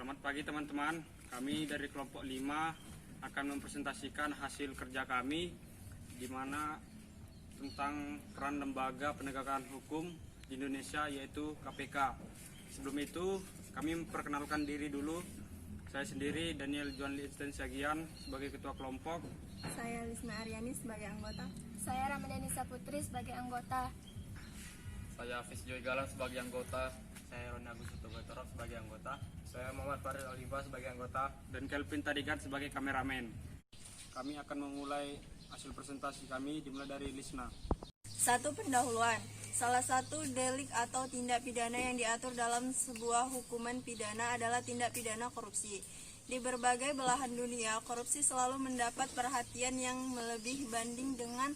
Selamat pagi teman-teman, kami dari kelompok 5 akan mempresentasikan hasil kerja kami di mana tentang peran lembaga penegakan hukum di Indonesia yaitu KPK. Sebelum itu kami memperkenalkan diri dulu. Saya sendiri Daniel Juan Liisten Siagian sebagai ketua kelompok. Saya Lisna Aryani sebagai anggota. Saya Ramadhani Saputri sebagai anggota. Saya Hafiz Joy Galang sebagai anggota. Saya Roni Agus Sutogatorok sebagai anggota. Saya Muhammad Farid Oliva sebagai anggota. Dan Kelvin Tadigan sebagai kameramen. Kami akan memulai hasil presentasi kami dimulai dari Lisna. 1. Pendahuluan. Salah satu delik atau tindak pidana yang diatur dalam sebuah hukuman pidana adalah tindak pidana korupsi. Di berbagai belahan dunia, korupsi selalu mendapat perhatian yang melebih banding dengan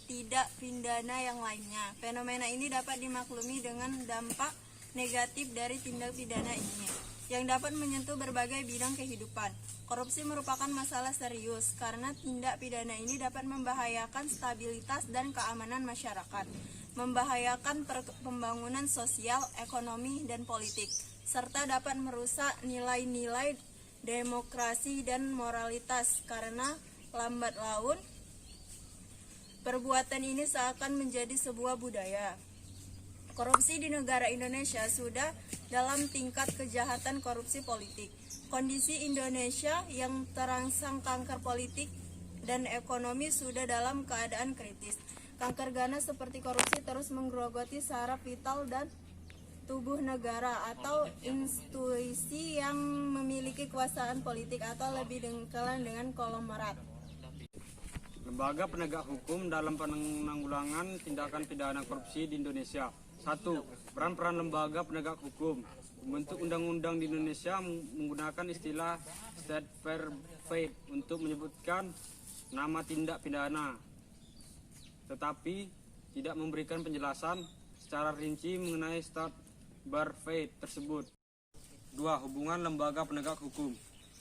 tindak pidana yang lainnya. Fenomena ini dapat dimaklumi dengan dampak negatif dari tindak pidana ini, yang dapat menyentuh berbagai bidang kehidupan. Korupsi merupakan masalah serius karena tindak pidana ini dapat membahayakan stabilitas dan keamanan masyarakat, membahayakan pembangunan sosial, ekonomi, dan politik, serta dapat merusak nilai-nilai demokrasi dan moralitas karena lambat laun perbuatan ini seakan menjadi sebuah budaya. Korupsi di negara Indonesia sudah dalam tingkat kejahatan korupsi politik. Kondisi Indonesia yang terangsang kanker politik dan ekonomi sudah dalam keadaan kritis. Kanker ganas seperti korupsi terus menggerogoti saraf vital dan tubuh negara atau institusi yang memiliki kekuasaan politik atau lebih dikenal dengan konglomerat. Lembaga penegak hukum dalam penanggulangan tindakan pidana korupsi di Indonesia. 1. Peran-peran lembaga penegak hukum. Membentuk undang-undang di Indonesia menggunakan istilah state fair fight untuk menyebutkan nama tindak pidana, tetapi tidak memberikan penjelasan secara rinci mengenai state bar fight tersebut. 2. Hubungan lembaga penegak hukum.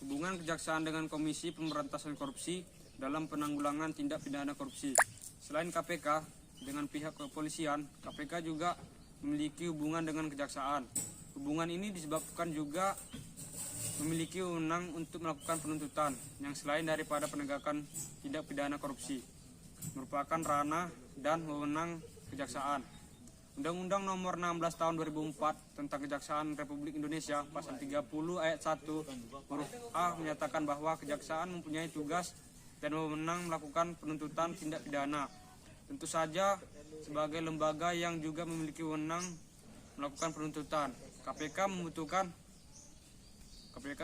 Hubungan kejaksaan dengan Komisi Pemberantasan Korupsi dalam penanggulangan tindak pidana korupsi. Selain KPK, dengan pihak kepolisian, KPK juga memiliki hubungan dengan kejaksaan. Hubungan ini disebabkan juga memiliki wewenang untuk melakukan penuntutan yang selain daripada penegakan tindak pidana korupsi, merupakan ranah dan wewenang kejaksaan. Undang-Undang Nomor 16 Tahun 2004 tentang Kejaksaan Republik Indonesia Pasal 30 Ayat 1 huruf A menyatakan bahwa kejaksaan mempunyai tugas dan wewenang melakukan penuntutan tindak pidana. Tentu saja sebagai lembaga yang juga memiliki wewenang melakukan penuntutan, KPK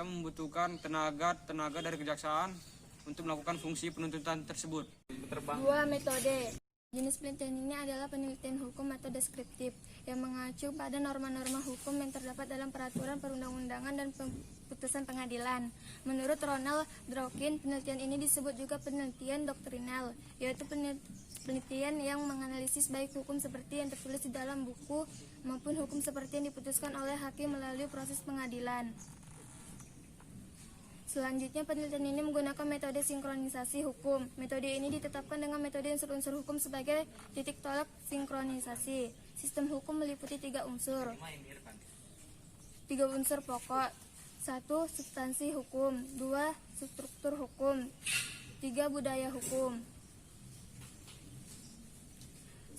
membutuhkan tenaga dari kejaksaan untuk melakukan fungsi penuntutan tersebut. 2. Metode. Jenis penelitian ini adalah penelitian hukum atau deskriptif yang mengacu pada norma-norma hukum yang terdapat dalam peraturan perundang-undangan dan putusan pengadilan. Menurut Ronald Dworkin, penelitian ini disebut juga penelitian doktrinal, yaitu penelitian yang menganalisis baik hukum seperti yang tertulis di dalam buku maupun hukum seperti yang diputuskan oleh hakim melalui proses pengadilan. Selanjutnya, penelitian ini menggunakan metode sinkronisasi hukum. Metode ini ditetapkan dengan metode unsur-unsur hukum sebagai titik tolak sinkronisasi. Sistem hukum meliputi 3 unsur. 3 unsur pokok. 1. Substansi hukum. 2. Struktur hukum. 3. Budaya hukum.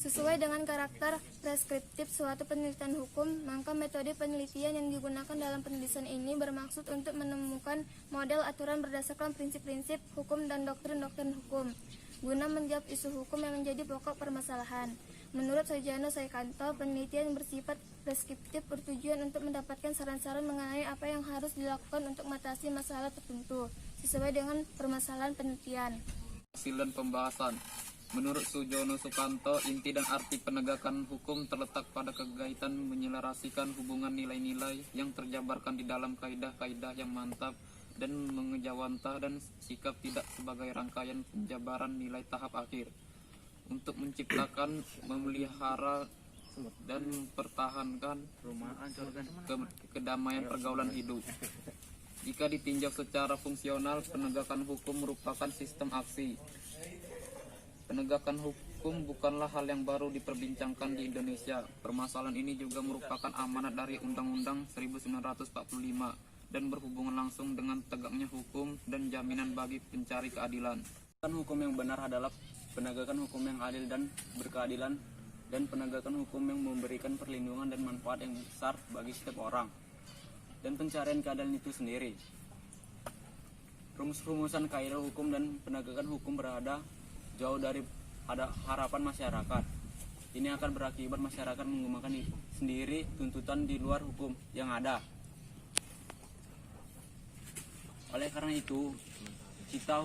Sesuai dengan karakter preskriptif suatu penelitian hukum, maka metode penelitian yang digunakan dalam penulisan ini bermaksud untuk menemukan model aturan berdasarkan prinsip-prinsip hukum dan doktrin-doktrin hukum, guna menjawab isu hukum yang menjadi pokok permasalahan. Menurut Sojano Saikanto, penelitian yang bersifat preskriptif bertujuan untuk mendapatkan saran-saran mengenai apa yang harus dilakukan untuk mengatasi masalah tertentu, sesuai dengan permasalahan penelitian. Hasil dan pembahasan. Menurut Sujono Sukanto, inti dan arti penegakan hukum terletak pada kegaitan menyelarasikan hubungan nilai-nilai yang terjabarkan di dalam kaidah-kaidah yang mantap dan mengejawantah dan sikap tidak sebagai rangkaian penjabaran nilai tahap akhir untuk menciptakan, memelihara, dan mempertahankan kedamaian pergaulan hidup. Jika ditinjau secara fungsional, penegakan hukum merupakan sistem aksi. Penegakan hukum bukanlah hal yang baru diperbincangkan di Indonesia. Permasalahan ini juga merupakan amanat dari Undang-Undang 1945 dan berhubungan langsung dengan tegaknya hukum dan jaminan bagi pencari keadilan. Hukum yang benar adalah penegakan hukum yang adil dan berkeadilan, dan penegakan hukum yang memberikan perlindungan dan manfaat yang besar bagi setiap orang, dan pencarian keadilan itu sendiri. Rumus-rumusan kaidah hukum dan penegakan hukum berada jauh dari harapan masyarakat. Ini akan berakibat masyarakat menggunakan sendiri tuntutan di luar hukum yang ada. Oleh karena itu, cita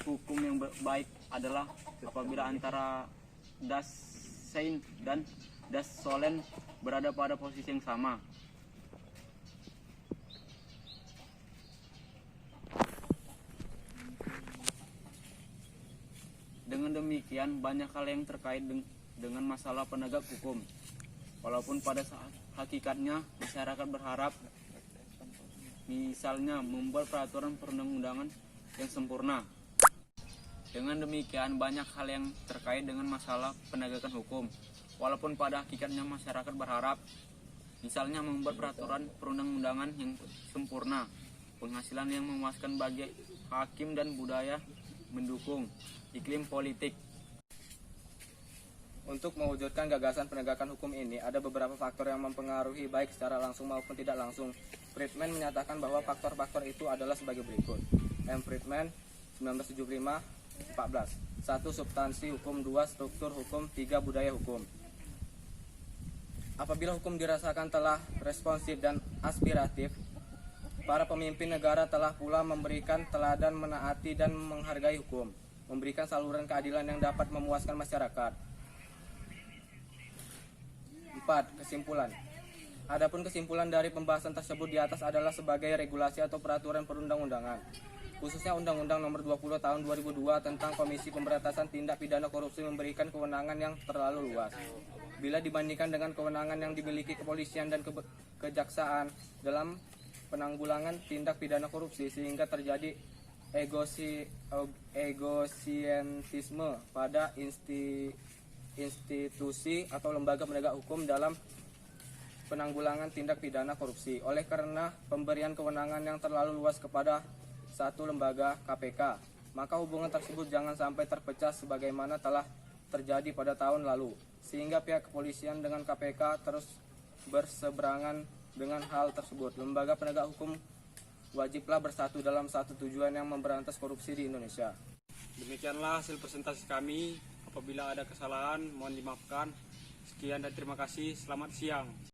hukum yang baik adalah apabila antara das sein dan das sollen berada pada posisi yang sama. Dengan demikian, banyak hal yang terkait dengan masalah penegak hukum. Walaupun pada hakikatnya masyarakat berharap misalnya membuat peraturan perundang-undangan yang sempurna. Dengan demikian, banyak hal yang terkait dengan masalah penegakan hukum. Walaupun pada hakikatnya masyarakat berharap misalnya membuat peraturan perundang-undangan yang sempurna, penghasilan yang memuaskan bagi hakim dan budaya mendukung iklim politik. Untuk mewujudkan gagasan penegakan hukum ini, ada beberapa faktor yang mempengaruhi baik secara langsung maupun tidak langsung. Friedman menyatakan bahwa faktor-faktor itu adalah sebagai berikut. M. Friedman, 1975-14. 1. Substansi hukum. 2. Struktur hukum. 3. Budaya hukum. Apabila hukum dirasakan telah responsif dan aspiratif, para pemimpin negara telah pula memberikan teladan menaati dan menghargai hukum, memberikan saluran keadilan yang dapat memuaskan masyarakat. 4. Kesimpulan. Adapun kesimpulan dari pembahasan tersebut di atas adalah sebagai regulasi atau peraturan perundang-undangan, khususnya Undang-Undang Nomor 20 Tahun 2002 tentang Komisi Pemberantasan Tindak Pidana Korupsi memberikan kewenangan yang terlalu luas bila dibandingkan dengan kewenangan yang dimiliki kepolisian dan kejaksaan dalam penanggulangan tindak pidana korupsi, sehingga terjadi egosientisme pada institusi atau lembaga penegak hukum dalam penanggulangan tindak pidana korupsi. Oleh karena pemberian kewenangan yang terlalu luas kepada satu lembaga, KPK, maka hubungan tersebut jangan sampai terpecah sebagaimana telah terjadi pada tahun lalu, sehingga pihak kepolisian dengan KPK terus berseberangan dengan hal tersebut. Lembaga penegak hukum wajiblah bersatu dalam satu tujuan yang memberantas korupsi di Indonesia. Demikianlah hasil presentasi kami. Apabila ada kesalahan, mohon dimaafkan. Sekian dan terima kasih. Selamat siang.